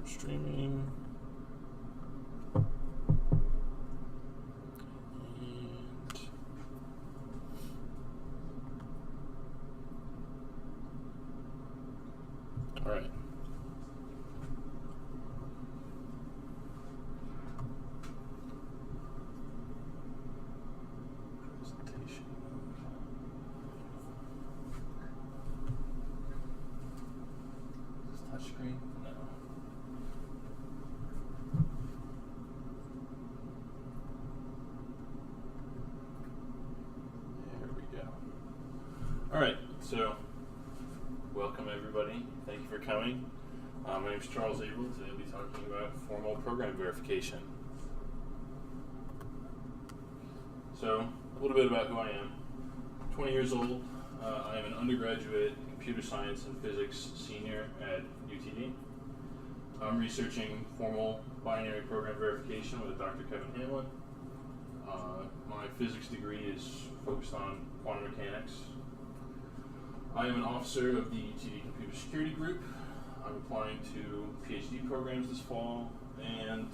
streaming. All right. Presentation. Is this touchscreen? No. There we go. All right, so welcome everybody. Thank you for coming. My name is Charles Abel. Today I'll be talking about formal program verification. So, a little bit about who I am. 20 years old. I am an undergraduate computer science and physics senior at UTD. I'm researching formal binary program verification with Dr. Kevin Hamlin. My physics degree is focused on quantum mechanics. I am an officer of the UTD Computer Security Group. I'm applying to PhD programs this fall, and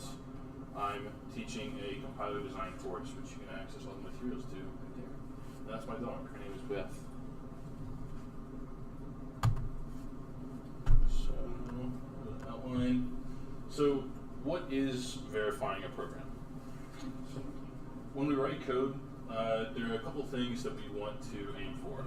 I'm teaching a compiler design course, which you can access all the materials to right there. And that's my dog. Her name is Beth. So, outline. So, what is verifying a program? When we write code, there are a couple things that we want to aim for.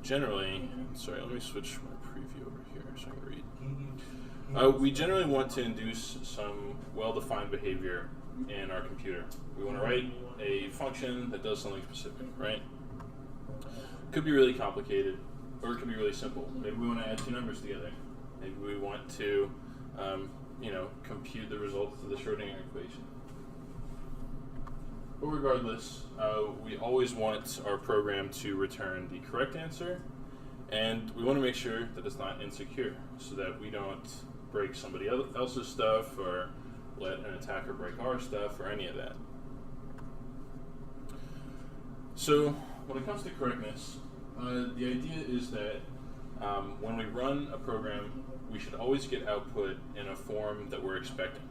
Generally, sorry, let me switch my preview over here so I can read. We generally want to induce some well-defined behavior in our computer. We want to write a function that does something specific, right? It could be really complicated, or it could be really simple. Maybe we want to add two numbers together. Maybe we want to, compute the results of the Schrodinger equation. But regardless, we always want our program to return the correct answer, and we want to make sure that it's not insecure, so that we don't break somebody else's stuff or let an attacker break our stuff or any of that. So when it comes to correctness, the idea is that when we run a program, we should always get output in a form that we're expecting,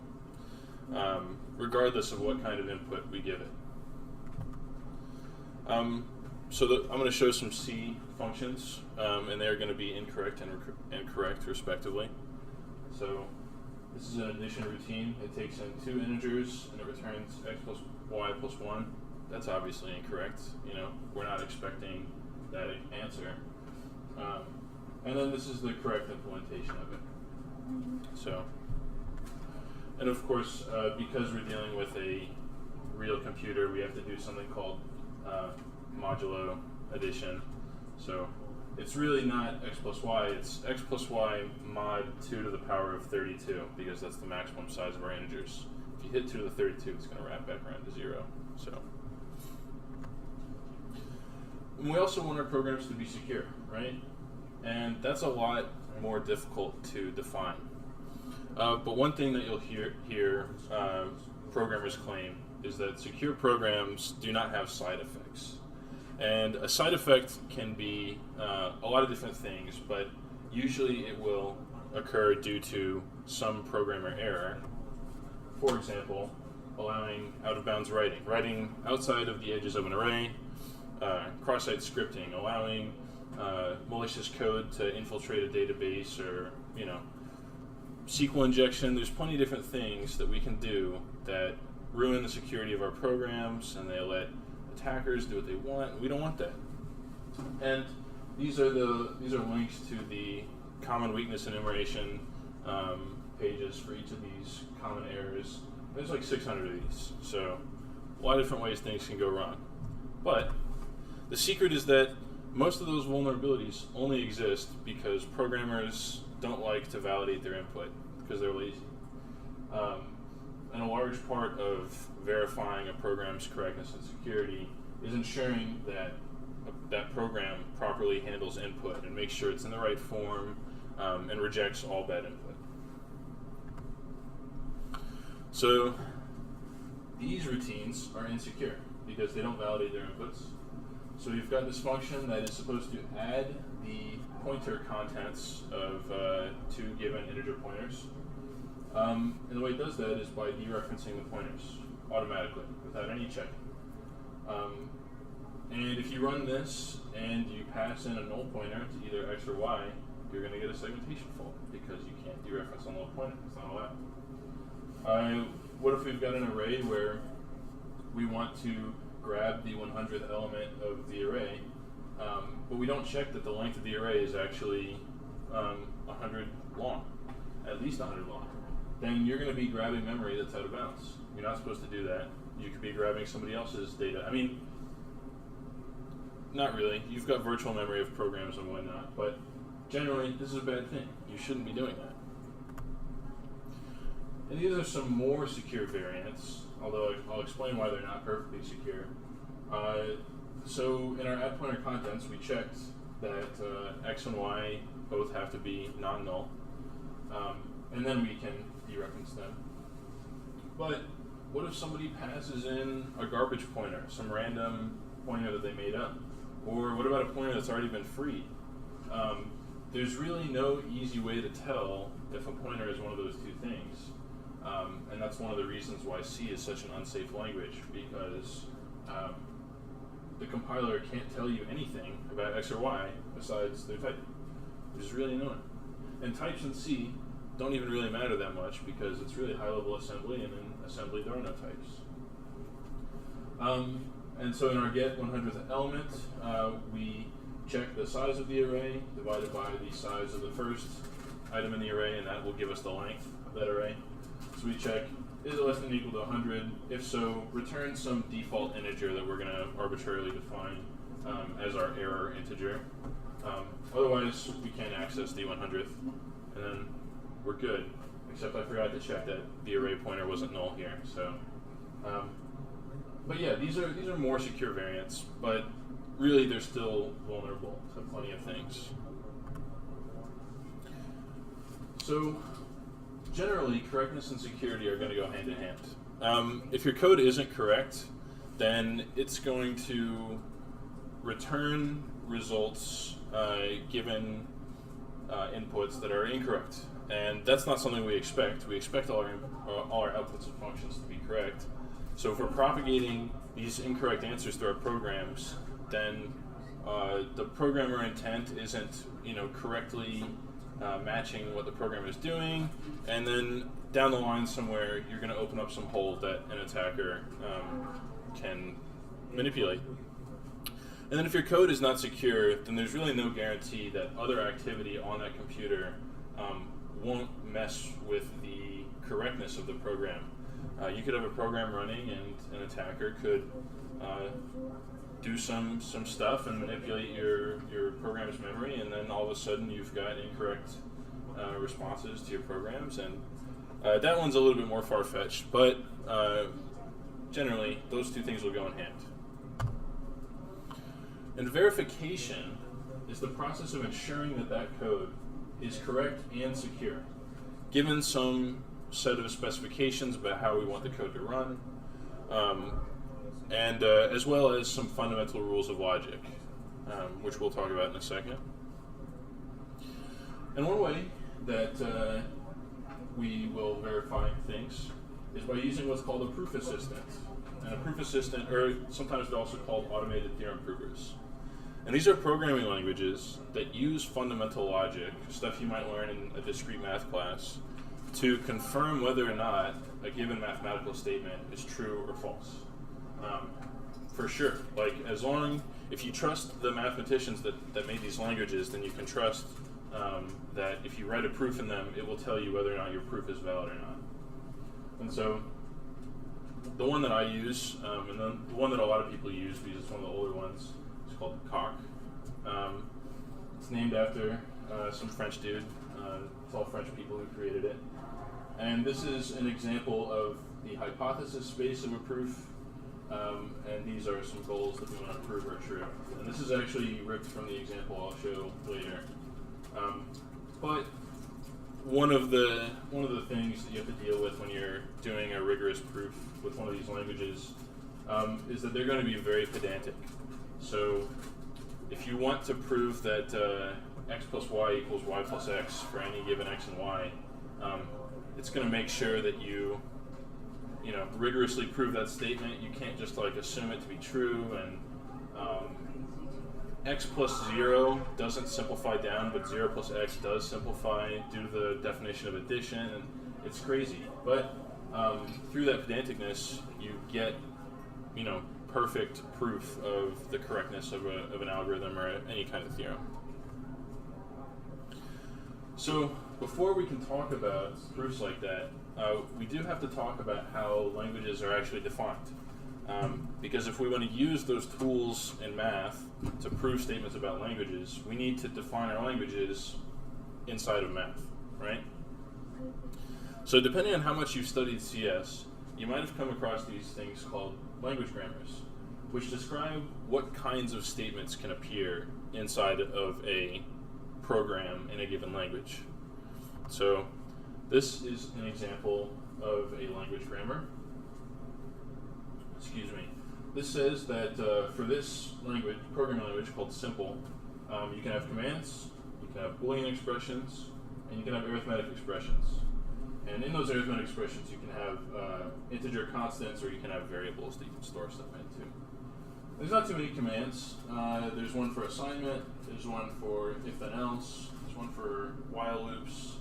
regardless of what kind of input we give it. I'm going to show some C functions, and they're going to be incorrect and correct respectively. So this is an addition routine. It takes in two integers and it returns x plus y plus 1. That's obviously incorrect. We're not expecting that answer. And then this is the correct implementation of it. So, and of course, because we're dealing with a real computer, we have to do something called modulo addition. So it's really not x plus y, it's x plus y mod 2 to the power of 32, because that's the maximum size of our integers. If you hit 2 to the 32, it's going to wrap back around to 0. So, and we also want our programs to be secure, right? And that's a lot more difficult to define. But one thing that you'll hear programmers claim is that secure programs do not have side effects. And a side effect can be a lot of different things, but usually it will occur due to some programmer error. For example, allowing out-of-bounds writing outside of the edges of an array, cross-site scripting, allowing malicious code to infiltrate a database, or SQL injection. There's plenty of different things that we can do that ruin the security of our programs, and they let attackers do what they want. We don't want that. And these are links to the common weakness enumeration pages for each of these common errors. There's like 600 of these, so a lot of different ways things can go wrong. But the secret is that most of those vulnerabilities only exist because programmers don't like to validate their input because they're lazy. And a large part of verifying a program's correctness and security is ensuring that that program properly handles input and makes sure it's in the right form and rejects all bad input. So these routines are insecure because they don't validate their inputs. So you've got this function that is supposed to add the pointer contents of two given integer pointers. And the way it does that is by dereferencing the pointers automatically without any checking. And if you run this and you pass in a null pointer to either x or y, you're going to get a segmentation fault because you can't dereference a null pointer. It's not allowed. What if we've got an array where we want to grab the 100th element of the array, but we don't check that the length of the array is actually 100 long, at least 100 long? Then you're going to be grabbing memory that's out of bounds. You're not supposed to do that. You could be grabbing somebody else's data. I mean, not really. You've got virtual memory of programs and whatnot, but generally, this is a bad thing. You shouldn't be doing that. And these are some more secure variants, although I'll explain why they're not perfectly secure. So in our add pointer contents, we checked that x and y both have to be non-null, and then we can dereference them. But what if somebody passes in a garbage pointer, some random pointer that they made up? Or what about a pointer that's already been freed? There's really no easy way to tell if a pointer is one of those two things. And that's one of the reasons why C is such an unsafe language, because the compiler can't tell you anything about x or y besides their type, which is really annoying. And types in C don't even really matter that much because it's really high-level assembly, and in assembly there are no types. And so in our get 100th element, we check the size of the array divided by the size of the first item in the array, and that will give us the length of that array. So we check, is it less than or equal to 100? If so, return some default integer that we're going to arbitrarily define as our error integer. Otherwise, we can't access the 100th, and then we're good. Except I forgot to check that the array pointer wasn't null here. So, but yeah, these are more secure variants, but really they're still vulnerable to plenty of things. So generally, correctness and security are going to go hand in hand. If your code isn't correct, then it's going to return results given inputs that are incorrect. And that's not something we expect. We expect all our outputs and functions to be correct. So if we're propagating these incorrect answers through our programs, then the programmer intent isn't, correctly matching what the program is doing, and then down the line somewhere you're going to open up some hole that an attacker can manipulate. And then if your code is not secure, then there's really no guarantee that other activity on that computer won't mess with the correctness of the program. You could have a program running and an attacker could do some stuff and manipulate your program's memory, and then all of a sudden you've got incorrect responses to your programs, and that one's a little bit more far-fetched, but generally those two things will go in hand. And verification is the process of ensuring that that code is correct and secure, given some set of specifications about how we want the code to run, and as well as some fundamental rules of logic, which we'll talk about in a second. And one way that we will verify things is by using what's called a proof assistant. And a proof assistant, or sometimes they're also called automated theorem provers. And these are programming languages that use fundamental logic, stuff you might learn in a discrete math class, to confirm whether or not a given mathematical statement is true or false. For sure, if you trust the mathematicians that made these languages, then you can trust that if you write a proof in them, it will tell you whether or not your proof is valid or not. And so, the one that I use, and then the one that a lot of people use, because it's one of the older ones, is called Coq. It's named after some French dude. It's all French people who created it. And this is an example of the hypothesis space of a proof, and these are some goals that we want to prove are true. And this is actually ripped from the example I'll show later. But one of the things that you have to deal with when you're doing a rigorous proof with one of these languages is that they're going to be very pedantic. So if you want to prove that x plus y equals y plus x for any given x and y, it's going to make sure that you rigorously prove that statement. You can't just like assume it to be true. And x plus 0 doesn't simplify down, but 0 plus x does simplify due to the definition of addition. And it's crazy. But through that pedanticness, you get perfect proof of the correctness of an algorithm or any kind of theorem. So before we can talk about proofs like that, we do have to talk about how languages are actually defined. Because if we want to use those tools in math to prove statements about languages, we need to define our languages inside of math, right? So depending on how much you've studied CS, you might have come across these things called language grammars, which describe what kinds of statements can appear inside of a program in a given language. So this is an example of a language grammar. Excuse me. This says that for this language, programming language called simple, you can have commands, you can have Boolean expressions, and you can have arithmetic expressions. And in those arithmetic expressions, you can have integer constants, or you can have variables that you can store stuff into. There's not too many commands. There's one for assignment, there's one for if then else, there's one for while loops.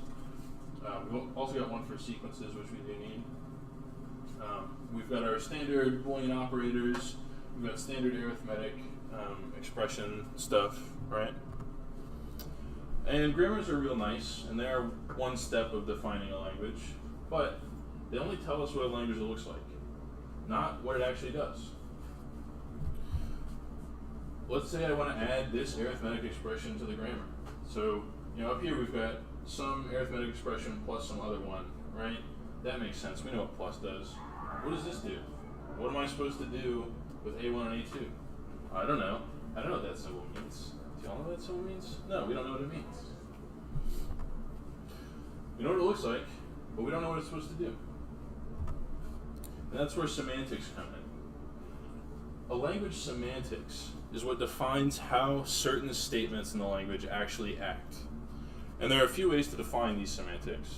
We've also got one for sequences, which we do need. We've got our standard Boolean operators, we've got standard arithmetic expression stuff, right? And grammars are real nice, and they are one step of defining a language, but they only tell us what a language looks like, not what it actually does. Let's say I want to add this arithmetic expression to the grammar. So, up here we've got some arithmetic expression plus some other one, right? That makes sense. We know what plus does. What does this do? What am I supposed to do with A1 and A2? I don't know. I don't know what that symbol means. Do y'all know what that symbol means? No, we don't know what it means. We know what it looks like, but we don't know what it's supposed to do. And that's where semantics come in. A language semantics is what defines how certain statements in the language actually act. And there are a few ways to define these semantics.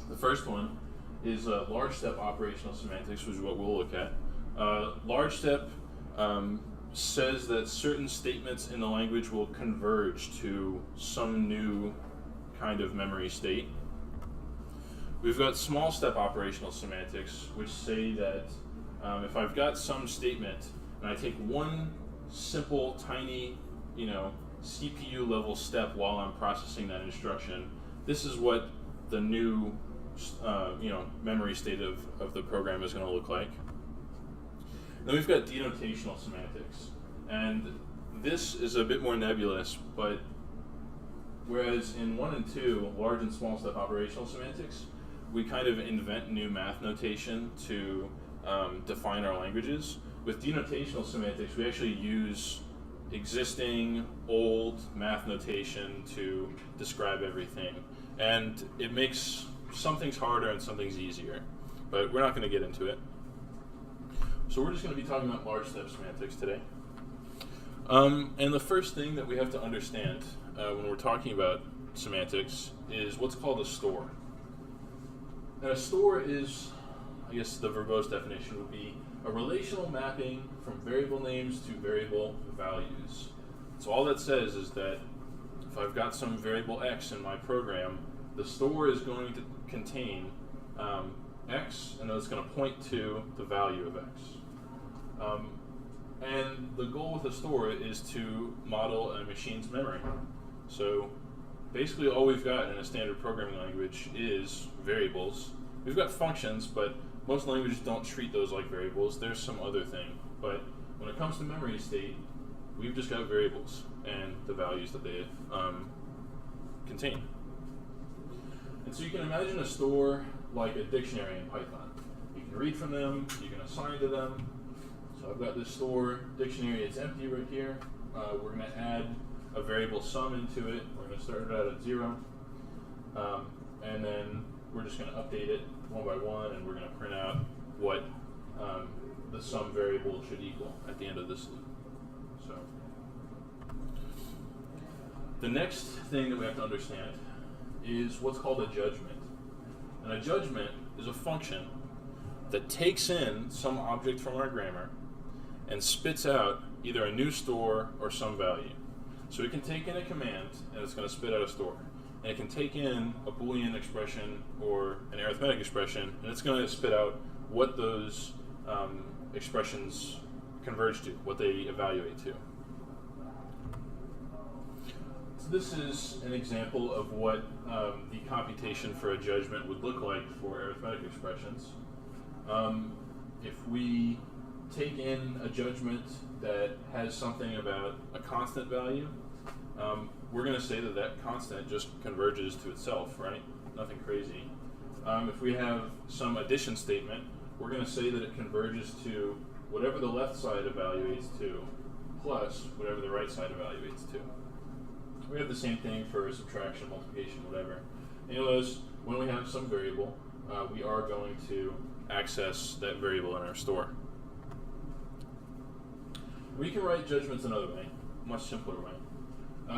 The first one is large step operational semantics, which is what we'll look at. Large step says that certain statements in the language will converge to some new kind of memory state. We've got small step operational semantics, which say that if I've got some statement and I take one simple, tiny, CPU level step while I'm processing that instruction, this is what the new memory state of the program is going to look like. Then we've got denotational semantics, and this is a bit more nebulous, but whereas in 1 and 2, large and small step operational semantics, we kind of invent new math notation to define our languages. With denotational semantics, we actually use existing old math notation to describe everything, and it makes some things harder and some things easier, but we're not going to get into it. So we're just going to be talking about large step semantics today. And the first thing that we have to understand when we're talking about semantics is what's called a store. And a store is, I guess the verbose definition would be a relational mapping from variable names to variable values. So all that says is that if I've got some variable x in my program, the store is going to contain x, and then it's going to point to the value of x. And the goal with a store is to model a machine's memory. So basically all we've got in a standard programming language is variables. We've got functions, but most languages don't treat those like variables. There's some other thing. But when it comes to memory state, we've just got variables and the values that they contain. And so you can imagine a store like a dictionary in Python. You can read from them, you can assign to them. So I've got this store dictionary, it's empty right here. We're going to add a variable sum into it. We're going to start it out at 0. And then we're just going to update it one by one, and we're going to print out what the sum variable should equal at the end of this loop. So the next thing that we have to understand is what's called a judgment. And a judgment is a function that takes in some object from our grammar and spits out either a new store or some value. So it can take in a command and it's going to spit out a store. And it can take in a Boolean expression or an arithmetic expression and it's going to spit out what those expressions converge to, what they evaluate to. So this is an example of what the computation for a judgment would look like for arithmetic expressions. If we take in a judgment that has something about a constant value, we're going to say that that constant just converges to itself, right? Nothing crazy. If we have some addition statement, we're going to say that it converges to whatever the left side evaluates to plus whatever the right side evaluates to. We have the same thing for subtraction, multiplication, whatever. And you'll notice when we have some variable, we are going to access that variable in our store. We can write judgments another way, much simpler way,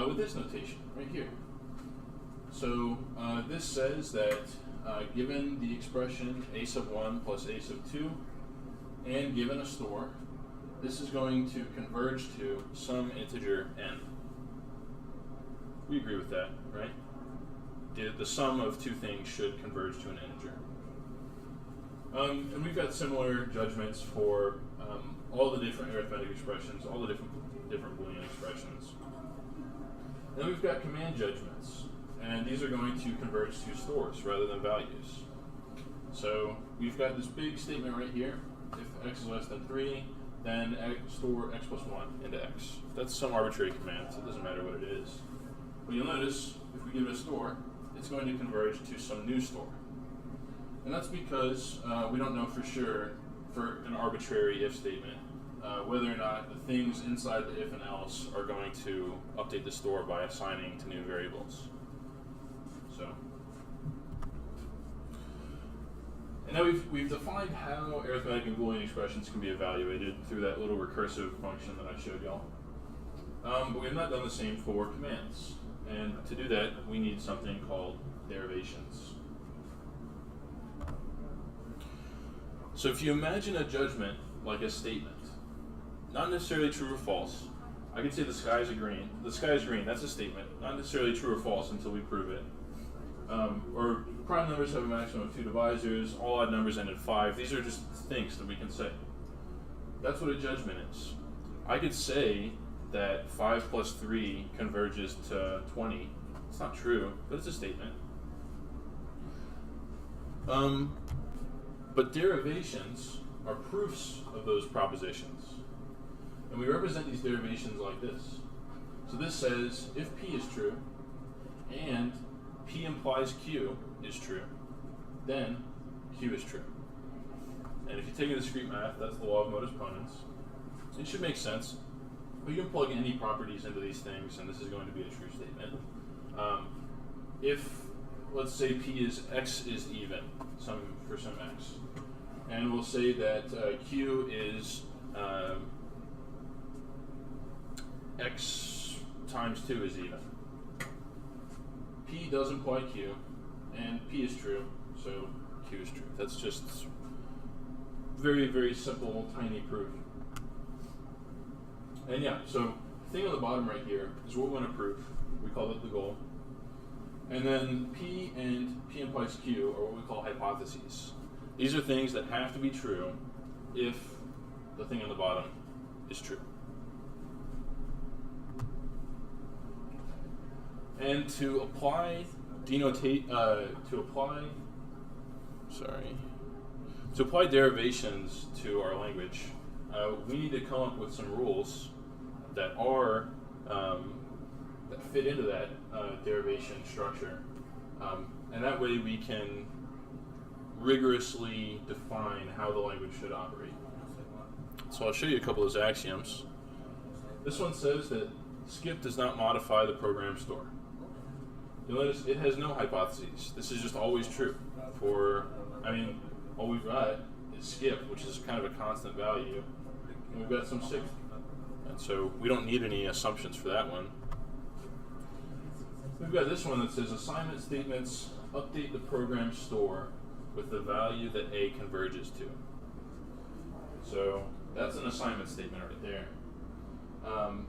with this notation right here. So this says that given the expression a sub 1 plus a sub 2, and given a store, this is going to converge to some integer n. We agree with that, right? The sum of two things should converge to an integer. And we've got similar judgments for all the different arithmetic expressions, all the different Boolean expressions. Then we've got command judgments, and these are going to converge to stores rather than values. So we've got this big statement right here. If x is less than 3, then store x plus 1 into x. That's some arbitrary command, so it doesn't matter what it is. But you'll notice, if we give it a store, it's going to converge to some new store. And that's because we don't know for sure, for an arbitrary if statement, whether or not the things inside the if and else are going to update the store by assigning to new variables. So, and now we've defined how arithmetic and Boolean expressions can be evaluated through that little recursive function that I showed y'all. But we have not done the same for commands. And to do that, we need something called derivations. So if you imagine a judgment like a statement, not necessarily true or false, I could say the sky is green. The sky is green, that's a statement. Not necessarily true or false until we prove it. Or prime numbers have a maximum of 2 divisors, all odd numbers end in 5. These are just things that we can say. That's what a judgment is. I could say that 5 plus 3 converges to 20. It's not true, but it's a statement. But derivations are proofs of those propositions. And we represent these derivations like this. So this says, if P is true, and P implies Q is true, then Q is true. And if you take a discrete math, that's the law of modus ponens. It should make sense. But you can plug any properties into these things, and this is going to be a true statement. If, let's say, P is x is even, for some x, and we'll say that Q is x times 2 is even. P does imply Q, and P is true, so Q is true. That's just very, very simple, tiny proof. And yeah, so the thing on the bottom right here is what we want to prove. We call it the goal. And then P and P implies Q are what we call hypotheses. These are things that have to be true if the thing on the bottom is true. And to apply derivations to our language, we need to come up with some rules that are that fit into that derivation structure, and that way we can rigorously define how the language should operate. So I'll show you a couple of those axioms. This one says that skip does not modify the program store. You'll notice it has no hypotheses. This is just always true. All we've got is skip, which is kind of a constant value, and we've got some 60. And so we don't need any assumptions for that one. we've got this one that says assignment statements update the program store with the value that A converges to. So that's an assignment statement right there. And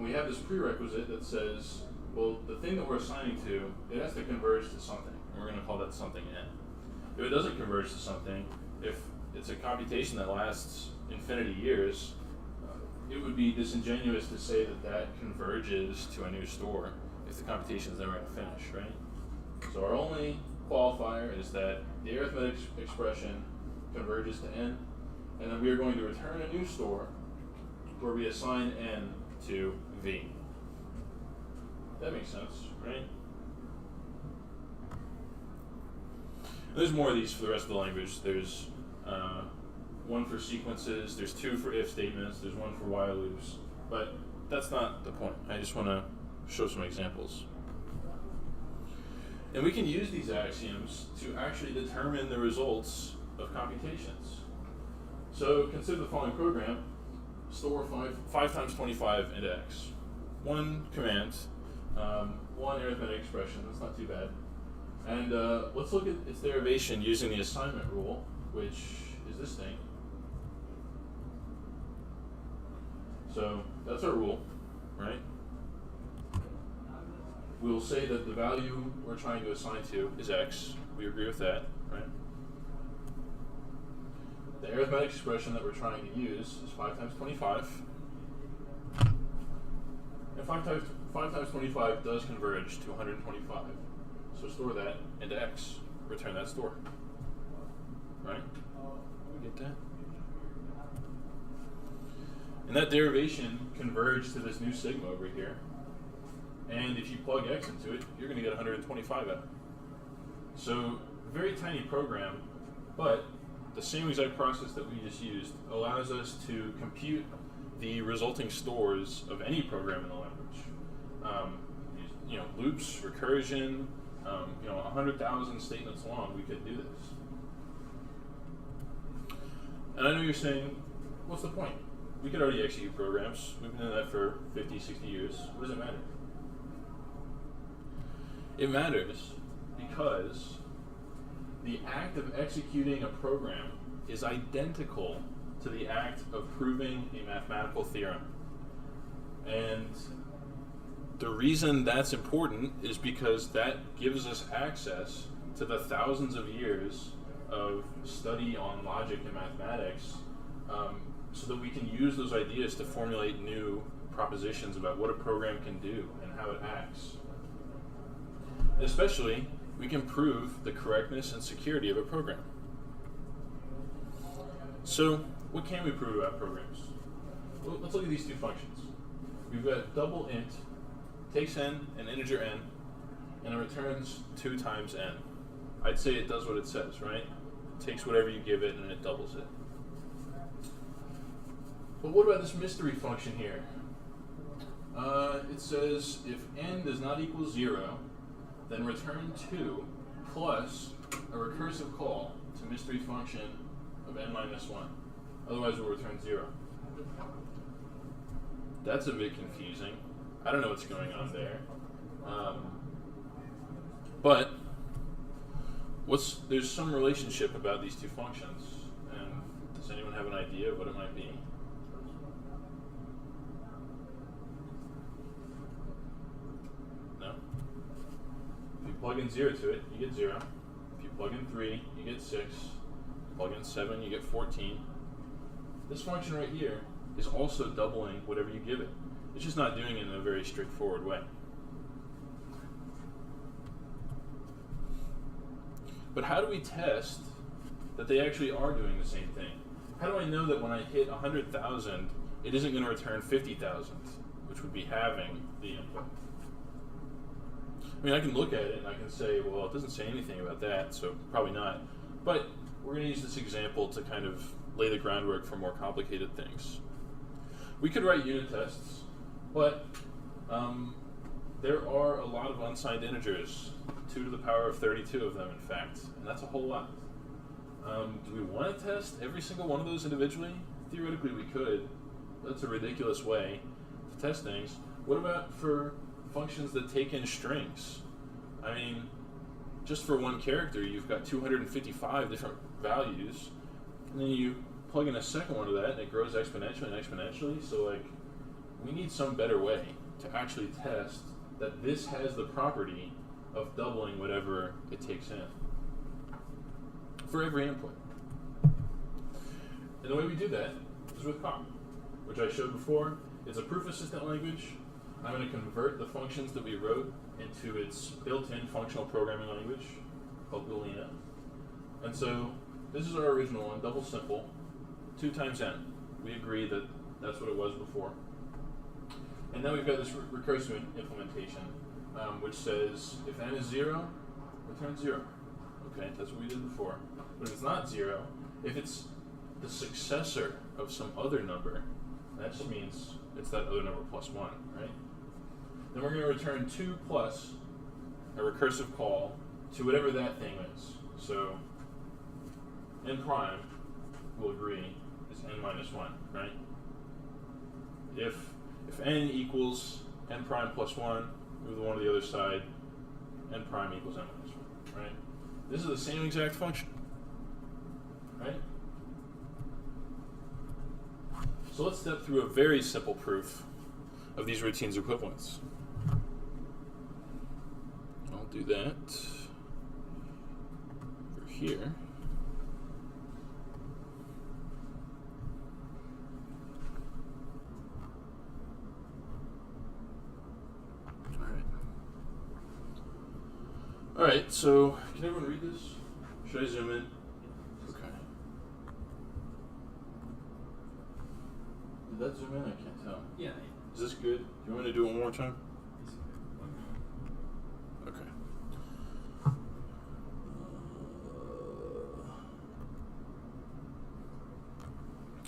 we have this prerequisite that says, well, the thing that we're assigning to, it has to converge to something, and we're going to call that something n. If it doesn't converge to something, if it's a computation that lasts infinity years, it would be disingenuous to say that that converges to a new store if the computation is never going to finish, right? So our only qualifier is that the arithmetic expression converges to n, and then we are going to return a new store where we assign n to v. That makes sense, right? And there's more of these for the rest of the language. There's one for sequences, there's two for if statements, there's one for while loops, but that's not the point. I just want to show some examples. And we can use these axioms to actually determine the results of computations. So consider the following program: store 5 times 25 into x. One command, one arithmetic expression, that's not too bad. And let's look at its derivation using the assignment rule, which is this thing. So that's our rule, right? We'll say that the value we're trying to assign to is x. We agree with that, right? The arithmetic expression that we're trying to use is 5 times 25. And 5 times 25 does converge to 125. So store that into x. Return that store. Right? We get that? And that derivation converged to this new sigma over here. And if you plug x into it, you're going to get 125 out. So, very tiny program, but the same exact process that we just used allows us to compute the resulting stores of any program in the language. Loops, recursion, 100,000 statements long, we could do this. And I know you're saying, what's the point? We could already execute programs. We've been doing that for 50, 60 years. What does it matter? It matters because the act of executing a program is identical to the act of proving a mathematical theorem. And the reason that's important is because that gives us access to the thousands of years of study on logic and mathematics, so that we can use those ideas to formulate new propositions about what a program can do and how it acts. Especially, we can prove the correctness and security of a program. So, what can we prove about programs? Well, let's look at these two functions. We've got double int, takes n, an integer n, and it returns 2 times n. I'd say it does what it says, right? It takes whatever you give it and it doubles it. But what about this mystery function here? It says if n does not equal 0, then return 2 plus a recursive call to mystery function of n minus 1. Otherwise, we'll return 0. That's a bit confusing. I don't know what's going on there. But there's some relationship about these two functions. And does anyone have an idea of what it might be? No? If you plug in 0 to it, you get 0. If you plug in 3, you get 6. Plug in 7, you get 14. This function right here is also doubling whatever you give it. It's just not doing it in a very straightforward way. But how do we test that they actually are doing the same thing? How do I know that when I hit 100,000, it isn't going to return 50,000, which would be halving the input? I mean, I can look at it and I can say, well, it doesn't say anything about that, so probably not. But we're going to use this example to kind of lay the groundwork for more complicated things. We could write unit tests, but there are a lot of unsigned integers, 2 to the power of 32 of them, in fact, and that's a whole lot. Do we want to test every single one of those individually? Theoretically, we could. That's a ridiculous way to test things. What about for functions that take in strings. I mean, just for one character, you've got 255 different values, and then you plug in a second one of that, and it grows exponentially and exponentially. So, like, we need some better way to actually test that this has the property of doubling whatever it takes in for every input. And the way we do that is with Coq, which I showed before. It's a proof-assistant language. I'm going to convert the functions that we wrote into its built-in functional programming language called Boolean. And so this is our original one, double simple, 2 times n. We agree that that's what it was before. And now we've got this recursive implementation, which says if n is 0, return 0. Okay, that's what we did before. But if it's not 0, if it's the successor of some other number, that just means it's that other number plus 1, right? Then we're going to return 2 plus a recursive call to whatever that thing is. So n prime, we'll agree, is n minus 1, right? If n equals n prime plus 1, move the 1 to the other side, n prime equals n minus 1, right? This is the same exact function, right? So let's step through a very simple proof of these routines equivalence. I'll do that over here. All right, so can everyone read this? Should I zoom in? Okay. Did that zoom in? I can't tell. Yeah. Is this good? Do you want me to do it one more time? Okay.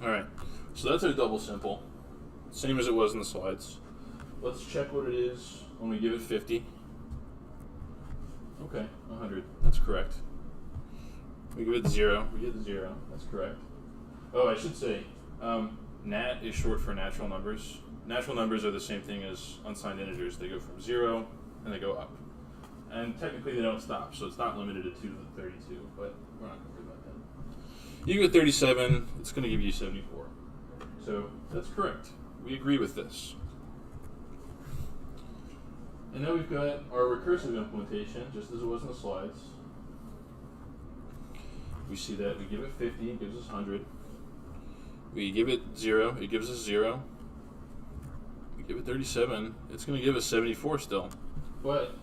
All right, so that's our double simple. Same as it was in the slides. Let's check what it is when we give it 50. Okay, 100. That's correct. We give it 0. We get the 0. That's correct. Oh, I should say, nat is short for natural numbers. Natural numbers are the same thing as unsigned integers. They go from 0 and they go up. And technically they don't stop, so it's not limited to 2 to the 32, but we're not going to worry about that. You get 37, it's going to give you 74. So that's correct. We agree with this. And now we've got our recursive implementation, just as it was in the slides. We see that we give it 50, it gives us 100. We give it 0, it gives us 0. We give it 37, it's going to give us 74 still. But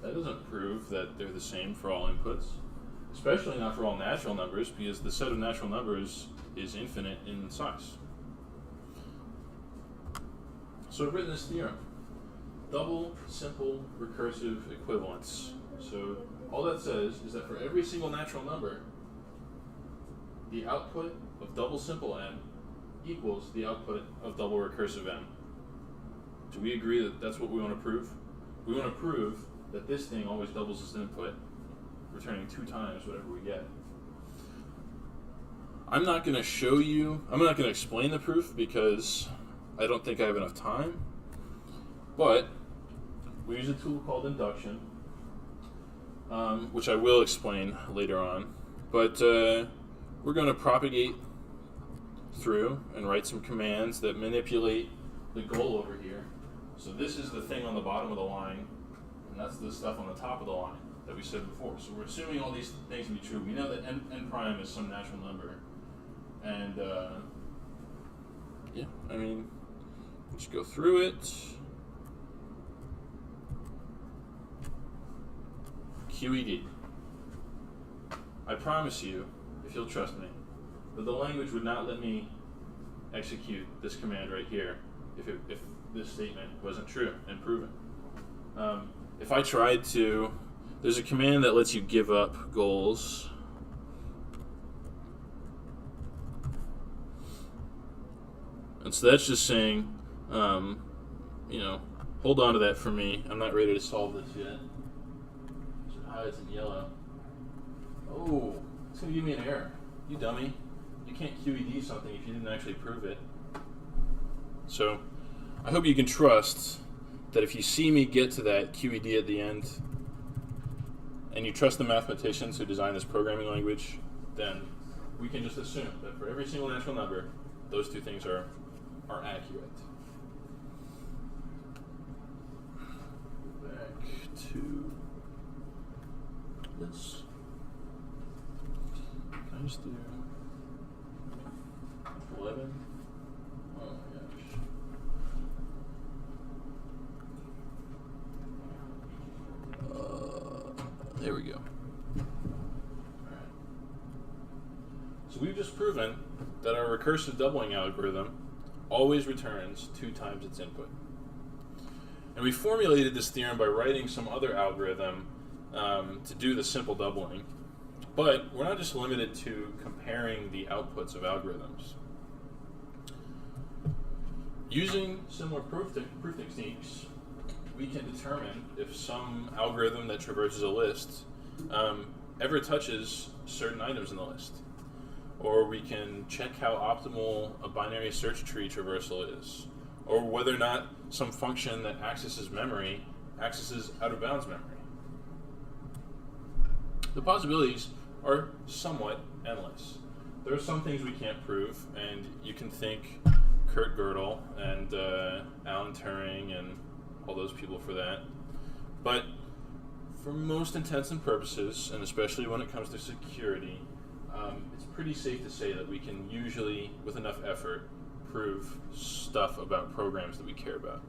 that doesn't prove that they're the same for all inputs, especially not for all natural numbers, because the set of natural numbers is infinite in size. So I've written this theorem. Double simple recursive equivalence. So all that says is that for every single natural number, the output of double simple n equals the output of double recursive n. Do we agree that that's what we want to prove? We want to prove that this thing always doubles its input, returning 2 times whatever we get. I'm not going to show you, I'm not going to explain the proof because I don't think I have enough time, but we use a tool called induction, which I will explain later on. But we're going to propagate through and write some commands that manipulate the goal over here. So this is the thing on the bottom of the line, and that's the stuff on the top of the line that we said before. So we're assuming all these things to be true. We know that n prime is some natural number. And yeah, I mean, let's go through it. QED. I promise you, if you'll trust me, that the language would not let me execute this command right here if this statement wasn't true and proven. If I tried to, there's a command that lets you give up goals. And so that's just saying, you know, hold on to that for me. I'm not ready to solve this yet. It's in yellow. Oh, it's going to give me an error. You dummy. You can't QED something if you didn't actually prove it. So I hope you can trust that if you see me get to that QED at the end, and you trust the mathematicians who designed this programming language, then we can just assume that for every single natural number, those two things are accurate. Back to this. Can I just do 11? Oh my gosh. There we go. Alright. So we've just proven that our recursive doubling algorithm always returns 2 times its input. And we formulated this theorem by writing some other algorithm to do the simple doubling. But we're not just limited to comparing the outputs of algorithms. Using similar proof techniques, we can determine if some algorithm that traverses a list ever touches certain items in the list. Or we can check how optimal a binary search tree traversal is. Or whether or not some function that accesses memory accesses out-of-bounds memory. The possibilities are somewhat endless. There are some things we can't prove, and you can thank Kurt Gödel and Alan Turing and all those people for that. But for most intents and purposes, and especially when it comes to security, it's pretty safe to say that we can usually, with enough effort, prove stuff about programs that we care about.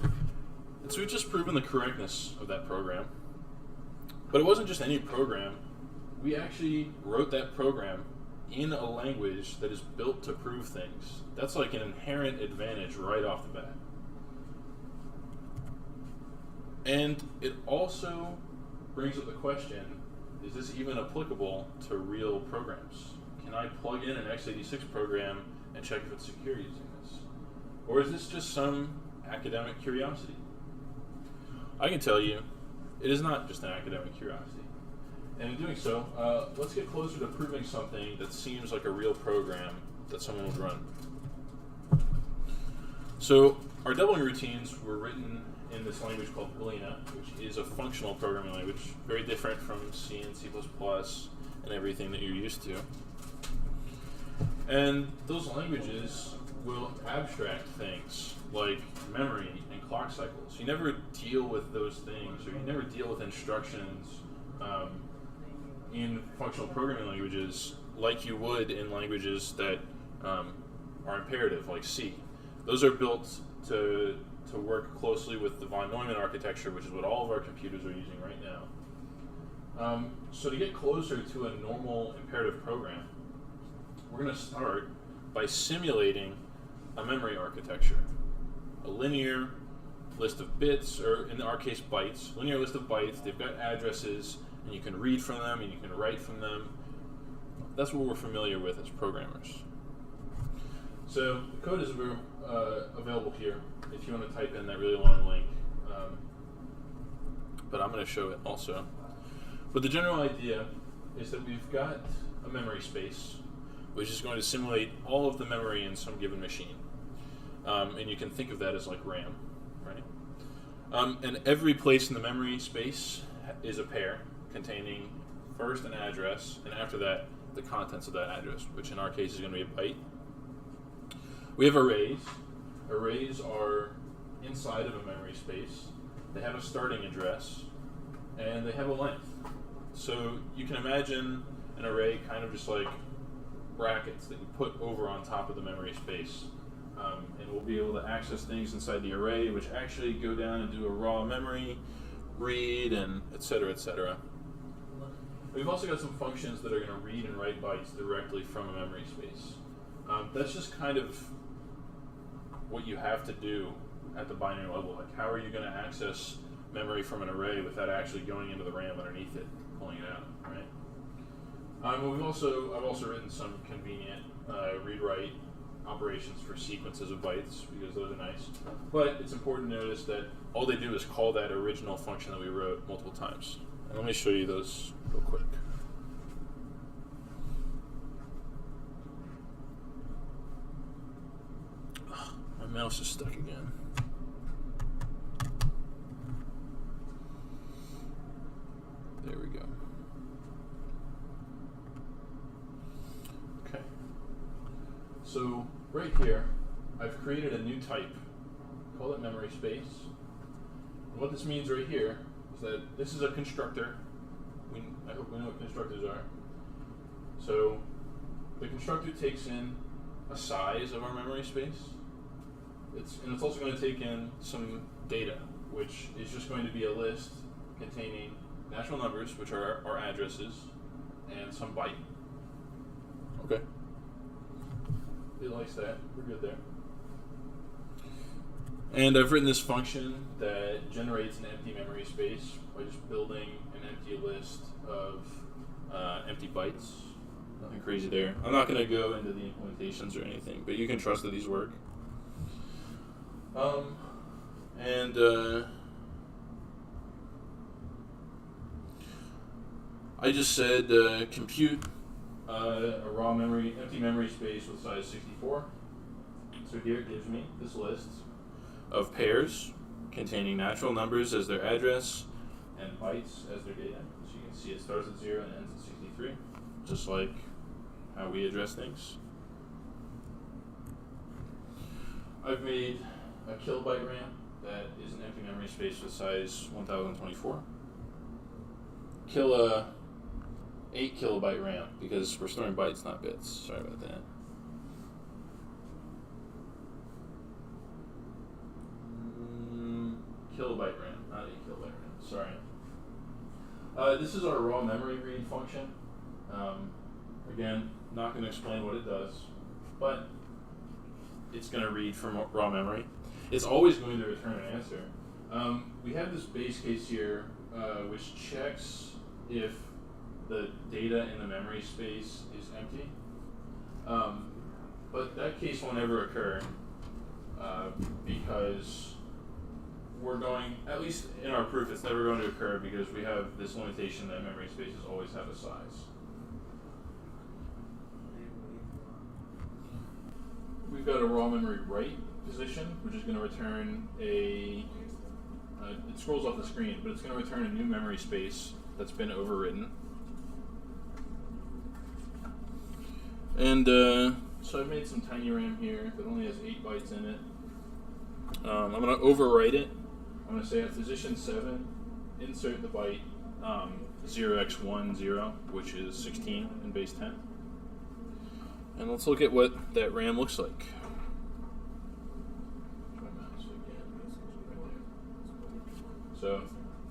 And so we've just proven the correctness of that program. But it wasn't just any program. We actually wrote that program in a language that is built to prove things. That's like an inherent advantage right off the bat. And it also brings up the question, is this even applicable to real programs? Can I plug in an x86 program and check if it's secure using this? Or is this just some academic curiosity? I can tell you, it is not just an academic curiosity. And in doing so, let's get closer to proving something that seems like a real program that someone would run. So our doubling routines were written in this language called Galena, which is a functional programming language, very different from C and C++ and everything that you're used to. And those languages will abstract things like memory and clock cycles. You never deal with those things, or you never deal with instructions in functional programming languages like you would in languages that are imperative, like C. Those are built to work closely with the von Neumann architecture, which is what all of our computers are using right now. So to get closer to a normal imperative program, we're going to start by simulating a memory architecture. A linear list of bits, or in our case bytes, linear list of bytes. They've got addresses, and you can read from them, and you can write from them. That's what we're familiar with as programmers. So the code is available here if you want to type in that really long link. But I'm going to show it also. But the general idea is that we've got a memory space, which is going to simulate all of the memory in some given machine. And you can think of that as like RAM, right? And every place in the memory space is a pair containing first an address, and after that, the contents of that address, which in our case is going to be a byte. We have arrays. Arrays are inside of a memory space. They have a starting address, and they have a length. So you can imagine an array kind of just like brackets that you put over on top of the memory space. And we'll be able to access things inside the array, which actually go down and do a raw memory read, and et cetera, et cetera. We've also got some functions that are going to read and write bytes directly from a memory space. That's just kind of what you have to do at the binary level. Like, how are you going to access memory from an array without actually going into the RAM underneath it, pulling it out, right? I've also written some convenient read-write operations for sequences of bytes, because those are nice. But it's important to notice that all they do is call that original function that we wrote multiple times. And let me show you those real quick. My mouse is stuck again. we go. Okay. So right here, I've created a new type. Call it memory space. And what this means right here is that this is a constructor. I hope we know what constructors are. So the constructor takes in a size of our memory space. And it's also going to take in some data, which is just going to be a list containing natural numbers, which are our addresses, and some byte. Okay. It likes that. We're good there. And I've written this function that generates an empty memory space by just building an empty list of empty bytes. Nothing crazy there. I'm not going to go into the implementations or anything, but you can trust that these work. I just said compute a raw empty memory space with size 64. So here it gives me this list of pairs containing natural numbers as their address and bytes as their data. So you can see it starts at 0 and ends at 63, just like how we address things. I've made a kilobyte RAM that is an empty memory space with size 1024. Kill a 8 kilobyte RAM because we're storing bytes, not bits. Sorry about that. Kilobyte RAM, not 8 kilobyte RAM. Sorry. This is our raw memory read function. Again, not going to explain what it does, but it's going to read from raw memory. It's always going to return an answer. We have this base case here, which checks if the data in the memory space is empty. But that case won't ever occur because we're going, at least in our proof, it's never going to occur because we have this limitation that memory spaces always have a size. We've got a raw memory write position, which is going to return it scrolls off the screen, but it's going to return a new memory space that's been overwritten. And so I've made some tiny RAM here that only has 8 bytes in it. I'm going to overwrite it. I'm going to say at position 7, insert the byte 0x10, which is 16 in base 10. And let's look at what that RAM looks like. So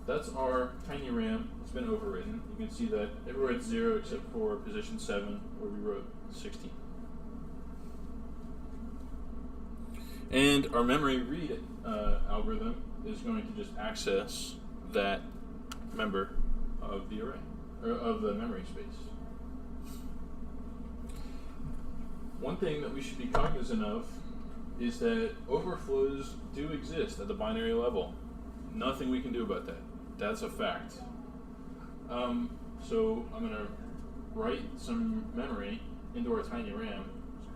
that's our tiny RAM. It's been overwritten. You can see that everywhere it's 0 except for position 7, where we wrote 16. And our memory read algorithm is going to just access that member of the array, or of the memory space. One thing that we should be cognizant of is that overflows do exist at the binary level. Nothing we can do about that. That's a fact. So I'm going to write some memory into our tiny RAM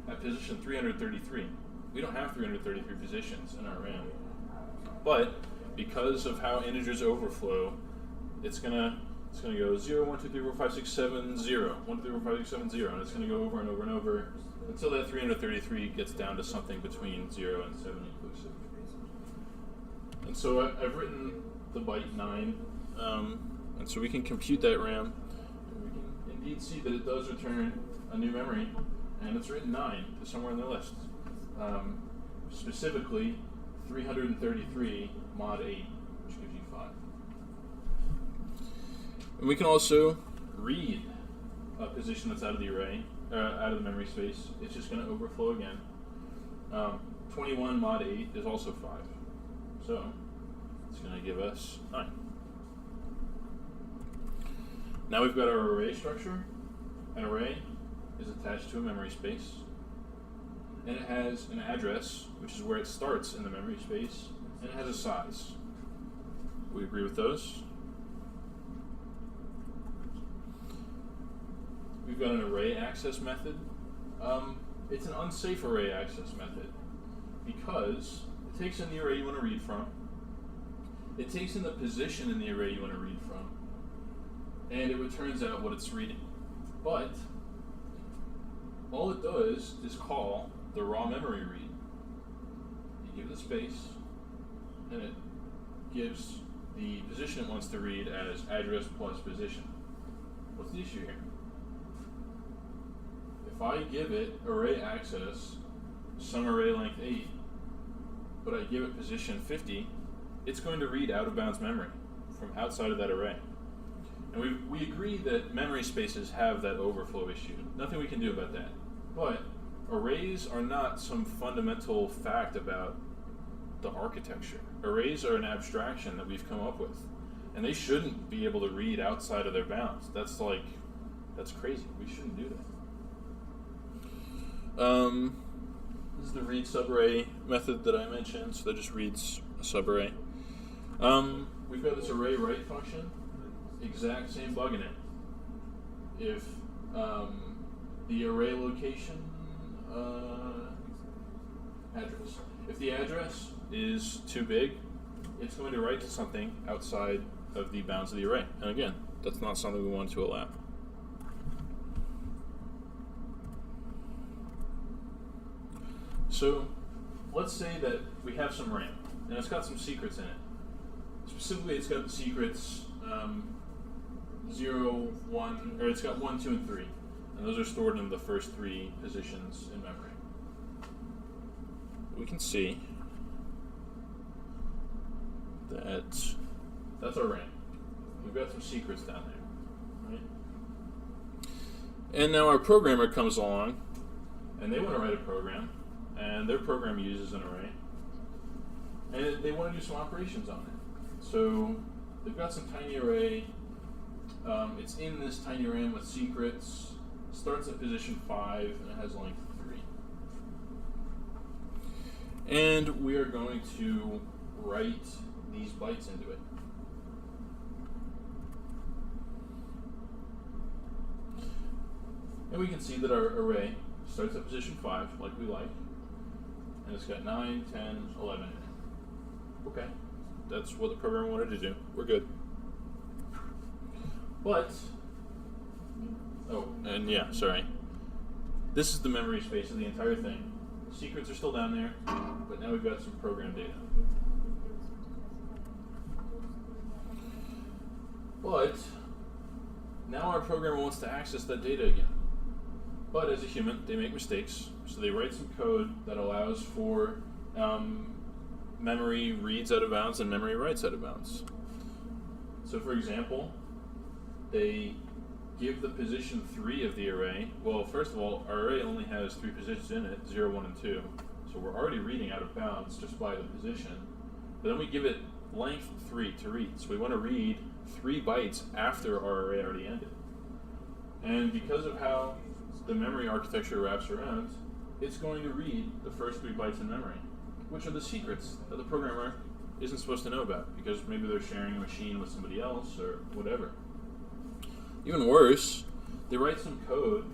at position 333. We don't have 333 positions in our RAM. But because of how integers overflow, it's gonna go 0, 1, 2, 3, 4, 5, 6, 7, 0, 1, 2, 3, 4, 5, 6, 7, 0, and it's gonna go over and over and over until that 333 gets down to something between 0 and 7 inclusive. And so I've written the byte 9, and so we can compute that RAM, and we can indeed see that it does return a new memory, and it's written 9 to somewhere in the list. Specifically 333 mod 8, which gives you 5. And we can also read a position that's out of the array, out of the memory space. It's just going to overflow again. 21 mod 8 is also 5. So it's going to give us 9. Now we've got our array structure. An array is attached to a memory space, and it has an address, which is where it starts in the memory space, and it has a size. We agree with those. We've got an array access method. It's an unsafe array access method because it takes in the array you want to read from, it takes in the position in the array you want to read from, and it returns out what it's reading. But all it does is call the raw memory read. You give it a space, and it gives the position it wants to read as address plus position. What's the issue here? If I give it array access, some array length 8, but I give it position 50, it's going to read out of bounds memory from outside of that array. And we agree that memory spaces have that overflow issue. Nothing we can do about that. But arrays are not some fundamental fact about the architecture. Arrays are an abstraction that we've come up with. And they shouldn't be able to read outside of their bounds. That's crazy. We shouldn't do that. This is the read subarray method that I mentioned. So that just reads a subarray. We've got this array write function. Exact same bug in it. If the array location address, if the address is too big, it's going to write to something outside of the bounds of the array. And again, that's not something we want to allow. So let's say that we have some RAM, and it's got some secrets in it. Specifically, it's got the secrets 0, 1, or it's got 1, 2, and 3. And those are stored in the first 3 positions in memory. We can see that that's our RAM. We've got some secrets down there, right? And now our programmer comes along, and they want to write a program, and their program uses an array, and they want to do some operations on it. So they've got some tiny array. It's in this tiny RAM with secrets. Starts at position 5, and it has length 3. And we are going to write these bytes into it. And we can see that our array starts at position 5, like we like, and it's got 9, 10, 11 in it. Okay, that's what the programmer wanted to do. We're good. But, oh, and yeah, sorry. This is the memory space of the entire thing. Secrets are still down there, but now we've got some program data. But now our programmer wants to access that data again. But as a human, they make mistakes, so they write some code that allows for memory reads out of bounds and memory writes out of bounds. So for example, they give the position 3 of the array. Well, first of all, our array only has 3 positions in it, 0, 1, and 2. So we're already reading out of bounds just by the position. But then we give it length 3 to read. So we want to read 3 bytes after our array already ended. And because of how the memory architecture wraps around, it's going to read the first 3 bytes in memory, which are the secrets that the programmer isn't supposed to know about, because maybe they're sharing a machine with somebody else or whatever. Even worse, they write some code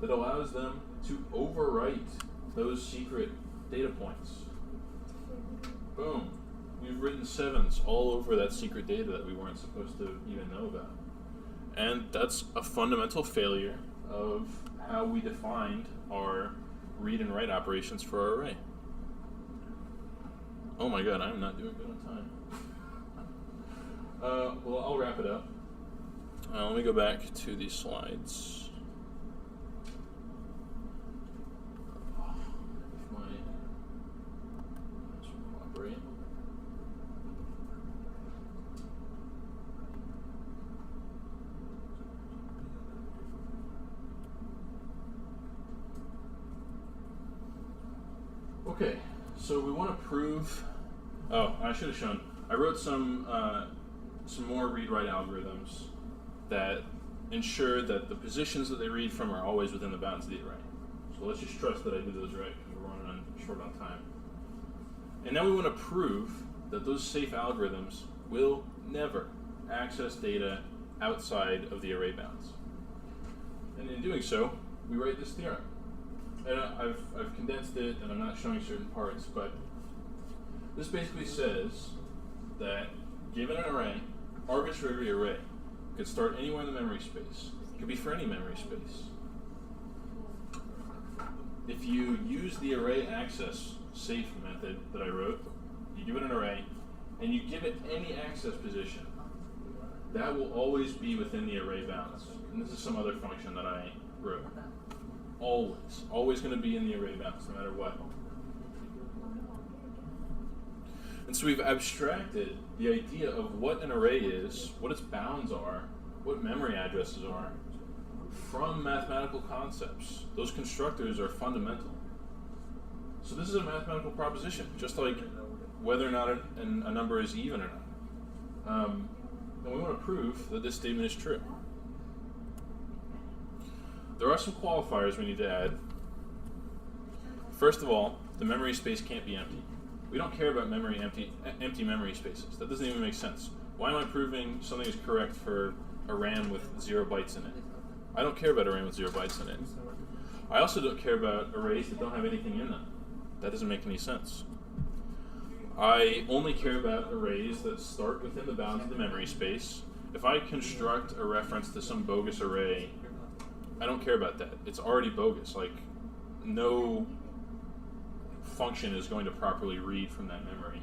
that allows them to overwrite those secret data points. Boom. We've written 7s all over that secret data that we weren't supposed to even know about. And that's a fundamental failure of how we defined our read and write operations for our array. Oh my god, I'm not doing good on time. Well, I'll wrap it up. Let me go back to these slides. If my mouse will cooperate. Okay, so we want to prove. Oh, I should have shown. I wrote some more read-write algorithms that ensure that the positions that they read from are always within the bounds of the array. So let's just trust that I did those right, because we're running short on time. And now we want to prove that those safe algorithms will never access data outside of the array bounds. And in doing so, we write this theorem. And I've condensed it, and I'm not showing certain parts, but this basically says that given an array, arbitrary array, could start anywhere in the memory space. It could be for any memory space. If you use the array access safe method that I wrote, you give it an array, and you give it any access position, that will always be within the array bounds. And this is some other function that I wrote. Always going to be in the array bounds, no matter what. And so we've abstracted the idea of what an array is, what its bounds are, what memory addresses are, from mathematical concepts. Those constructors are fundamental. So this is a mathematical proposition, just like whether or not a number is even or not. And we want to prove that this statement is true. There are some qualifiers we need to add. First of all, the memory space can't be empty. We don't care about empty memory spaces. That doesn't even make sense. Why am I proving something is correct for a RAM with 0 bytes in it? I don't care about a RAM with 0 bytes in it. I also don't care about arrays that don't have anything in them. That doesn't make any sense. I only care about arrays that start within the bounds of the memory space. If I construct a reference to some bogus array, I don't care about that. It's already bogus. Like, no function is going to properly read from that memory.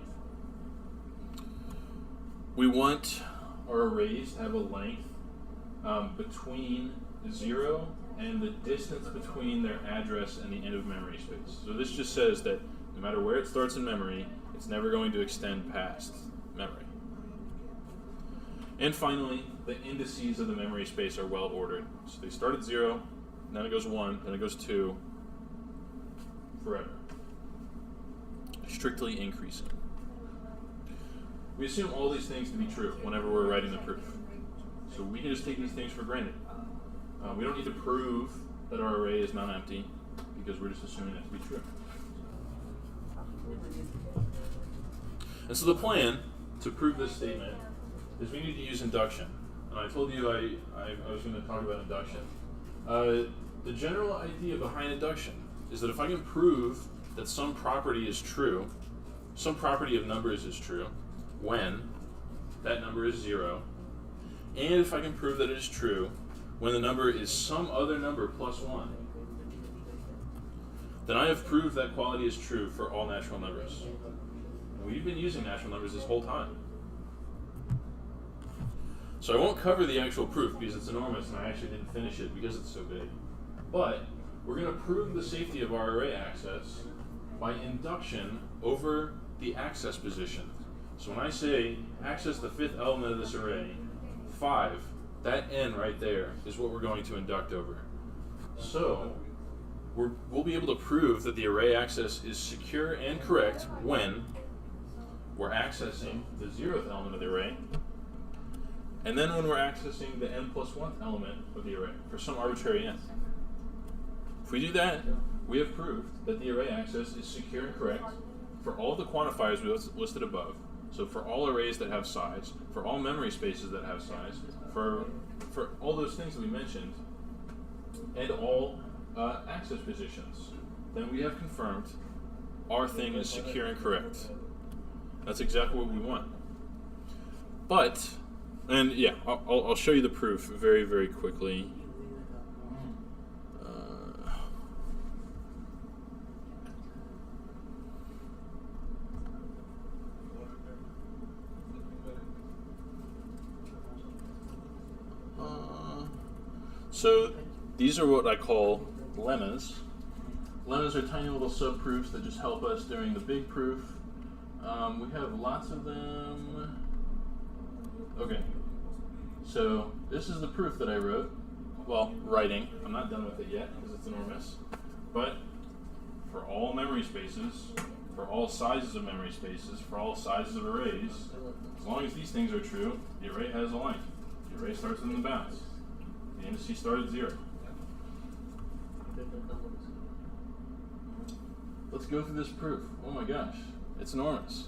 We want our arrays to have a length between 0 and the distance between their address and the end of memory space. So this just says that no matter where it starts in memory, it's never going to extend past memory. And finally, the indices of the memory space are well ordered. So they start at 0, then it goes 1, then it goes 2, forever. Strictly increasing. We assume all these things to be true whenever we're writing the proof. So we can just take these things for granted. We don't need to prove that our array is non-empty because we're just assuming it to be true. And so the plan to prove this statement is we need to use induction. And I told you I was going to talk about induction. The general idea behind induction is that if I can prove that some property is true, some property of numbers is true, when that number is 0, and if I can prove that it is true when the number is some other number plus 1, then I have proved that quality is true for all natural numbers. And we've been using natural numbers this whole time. So I won't cover the actual proof because it's enormous and I actually didn't finish it because it's so big. But we're going to prove the safety of our array access by induction over the access position. So when I say access the 5th element of this array, 5, that n right there is what we're going to induct over. So we'll be able to prove that the array access is secure and correct when we're accessing the 0th element of the array, and then when we're accessing the n plus 1th element of the array for some arbitrary n. If we do that, we have proved that the array access is secure and correct for all the quantifiers we listed above. So for all arrays that have size, for all memory spaces that have size, for all those things that we mentioned, and all access positions, then we have confirmed our thing is secure and correct. That's exactly what we want. But, and yeah, I'll show you the proof very, very quickly. So these are what I call lemmas. Lemmas are tiny little subproofs that just help us during the big proof. We have lots of them. Okay, so this is the proof that I wrote. Well, writing. I'm not done with it yet because it's enormous. But for all memory spaces, for all sizes of memory spaces, for all sizes of arrays, as long as these things are true, the array has a length. The array starts within the bounds. The indices start at 0. Let's go through this proof. Oh my gosh, it's enormous.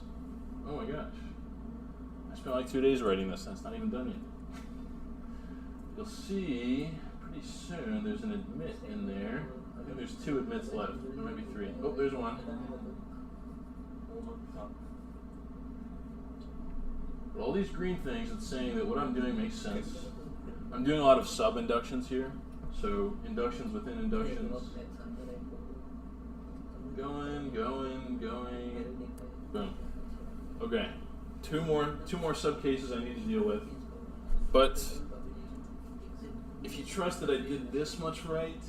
Oh my gosh. I spent like 2 days writing this and it's not even done yet. You'll see pretty soon there's an admit in there. I think there's 2 admits left. There might be 3. Oh, there's one. But all these green things, it's saying that what I'm doing makes sense I'm doing a lot of sub-inductions here. So inductions within inductions. Going. Boom. Okay. Two more sub cases I need to deal with. But if you trust that I did this much right,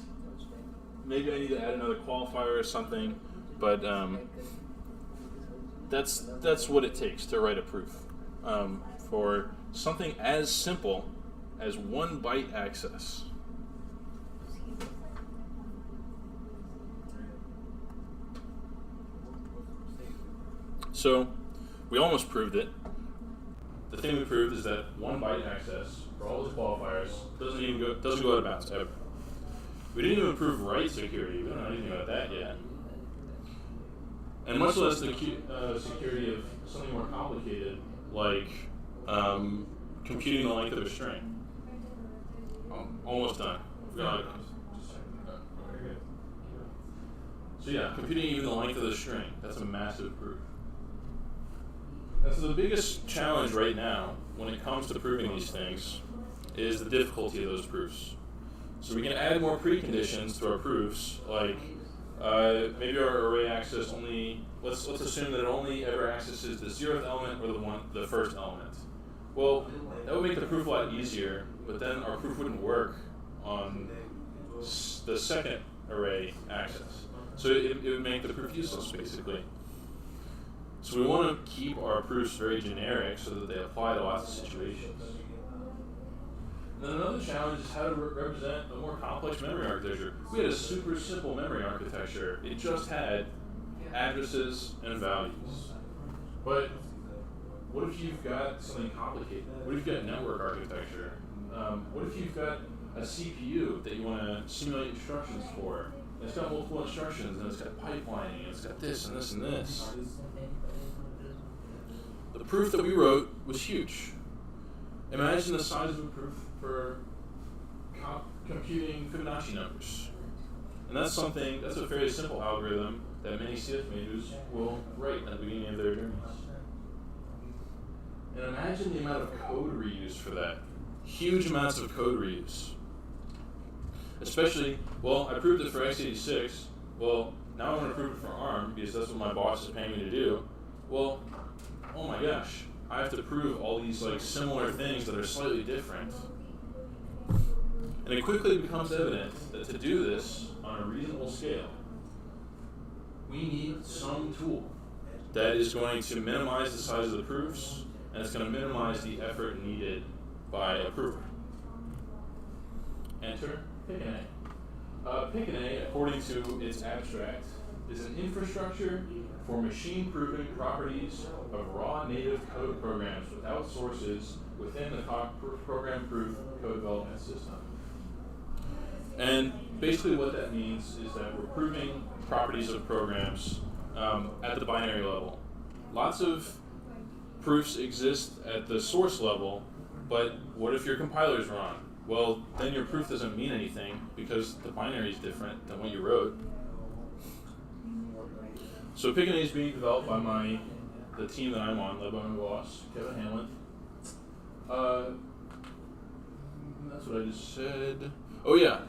maybe I need to add another qualifier or something. But that's what it takes to write a proof for something as simple as 1 byte access. So we almost proved it. The thing we proved is that 1 byte access for all those qualifiers doesn't go out of bounds ever. We didn't even prove write security. We don't know anything about that yet. And much less the security of something more complicated, like computing the length of a string. Almost done. So yeah, computing even the length of the string. That's a massive proof. And so the biggest challenge right now, when it comes to proving these things, is the difficulty of those proofs. So we can add more preconditions to our proofs, like maybe our array access only. Let's assume that it only ever accesses the 0th element or the first element. Well, that would make the proof a lot easier, but then our proof wouldn't work on the second array access. So it would make the proof useless, basically. So we want to keep our proofs very generic so that they apply to lots of situations. And then another challenge is how to represent a more complex memory architecture. We had a super simple memory architecture. It just had addresses and values. But what if you've got something complicated? What if you've got network architecture? What if you've got a CPU that you want to simulate instructions for? And it's got multiple instructions, and it's got pipelining, and it's got this and this and this. The proof that we wrote was huge. Imagine the size of a proof for computing Fibonacci numbers. And that's a very simple algorithm that many CF majors will write at the beginning of their journeys. And imagine the amount of code reuse for that. Huge amounts of code reuse. Especially, well, I proved it for x86. Well, now I want to prove it for ARM because that's what my boss is paying me to do. Well, oh my gosh, I have to prove all these similar things that are slightly different. And it quickly becomes evident that to do this on a reasonable scale, we need some tool that is going to minimize the size of the proofs, and it's going to minimize the effort needed by a prover. Enter pick an A. Pick an A, according to its abstract, is an infrastructure for machine-proving properties of raw native code programs without sources within the Coq program-proof code development system. And basically what that means is that we're proving properties of programs at the binary level. Lots of proofs exist at the source level, but what if your compiler's wrong? Well, then your proof doesn't mean anything because the binary is different than what you wrote. So Pick an A is being developed by the team that I'm on, led by my boss, Kevin Hamlet. That's what I just said. Oh yeah,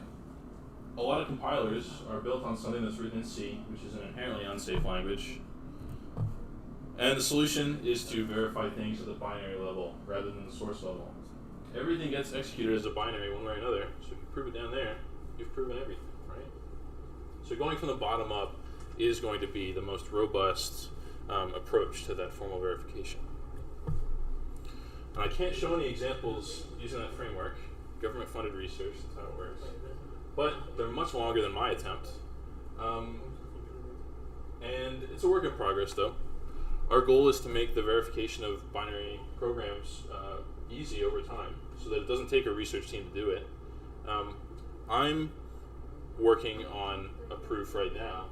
a lot of compilers are built on something that's written in C, which is an inherently unsafe language. And the solution is to verify things at the binary level rather than the source level. Everything gets executed as a binary one way or another, so if you prove it down there, you've proven everything, right? So going from the bottom up is going to be the most robust approach to that formal verification. And I can't show any examples using that framework. Government-funded research, that's how it works. But they're much longer than my attempt. And it's a work in progress, though. Our goal is to make the verification of binary programs easy over time, so that it doesn't take a research team to do it. I'm working on a proof right now,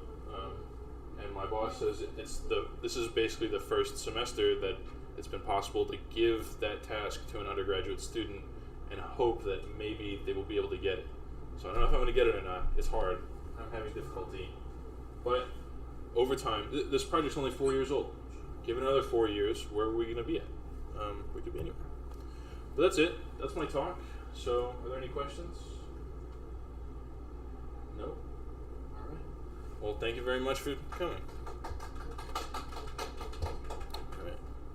and my boss says this is basically the first semester that it's been possible to give that task to an undergraduate student and hope that maybe they will be able to get it. So I don't know if I'm going to get it or not. It's hard. I'm having difficulty. But over time, this project's only 4 years old. Given another 4 years, where are we going to be at? We could be anywhere. But that's it. That's my talk. So, are there any questions? No? All right. Well, thank you very much for coming.